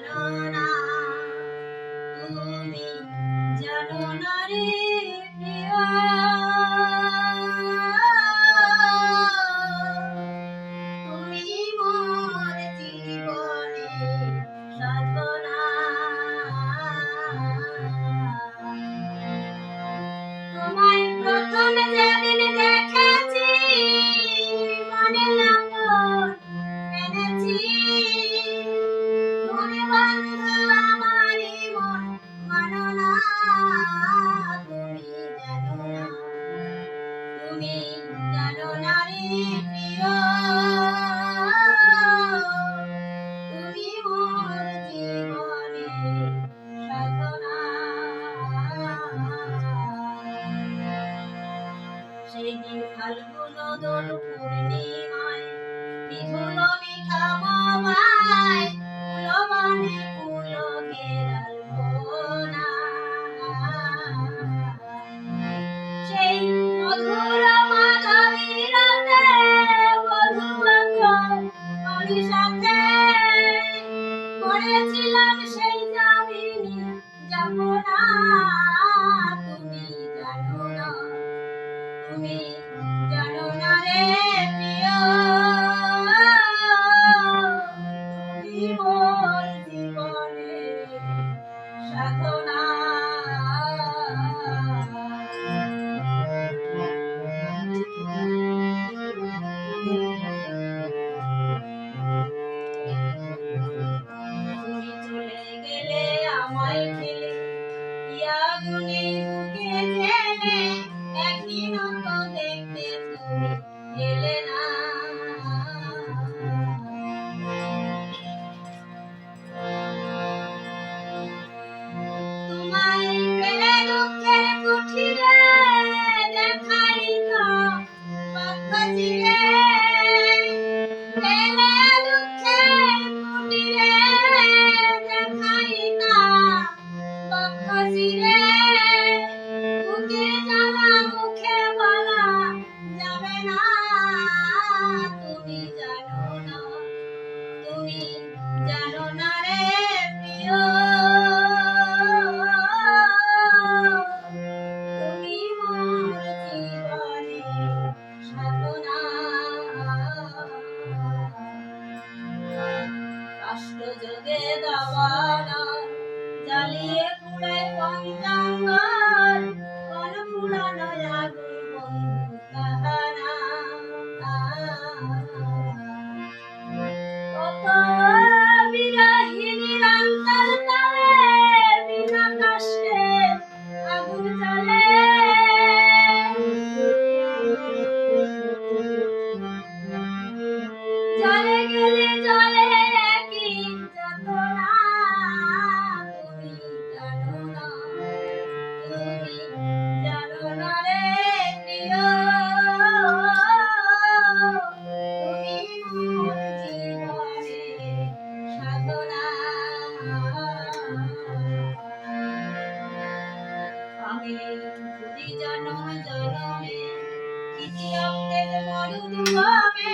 জানো না, তুমি জানো না রে প্রিয়, তুমি মোর জীবনে সাধনা। তোমায় প্রথম যেদিন দেখেছি মনে লাগন এনেছি, তুমি বন্ধু আমারই মন মানো না, তুমি জানো না, তুমি জানো না রে প্রিয়, তুমি মোর জীবনে সাধনা। সেদিন ফাল্গুন দোল পূর্ণিমায় বিধুল মিঠা মামায় ফুলবনে পুলকের আলপনা, সেই মধুর মাধবীর রাতে বধূ আমি সাথে করেছিলাম সেই যামিনী যাপনা, তুমি জানো না, তুমি জানো না রে প্রিয়, তুমি মোর জীবনে সাধনা। তুমি চলে গেলে আমায় ফেলে আগুনে বুকে ঠেলে, একদিন তো দেখতে তুমি এলে না, তোমায় পেলে দুঃখের কুঠিরে দেখাই তো পক্ষ চিরে, পেলে দুঃখের কুঠিরে দেখাই তো পক্ষ চিরে, বুকে জ্বালা মুখে বলা যাবে না, তুমি জানো না, তুমি জানো না রে প্রিয়, তুমি মোর জীবনে সাধনা। কাষ্ট যোগে দাবানা জ্বালিয়ে পুড়ায় পঞ্চাঙ্গন, কোন পুরানো আগুন বন্ধু তাহারা, কত বিরহিণীর অন্তরতলে বিনা কষ্টে আগুন জ্বলে, জ্বলে গেলে জ্বলে একই যাতনা, তুমি জানো না, তুমি জানো না রে প্রিয়, তুমি মোর জীবনে সাধনা। আমি যদি জনমে জনমে কিছু রক্তের মরুদ হবে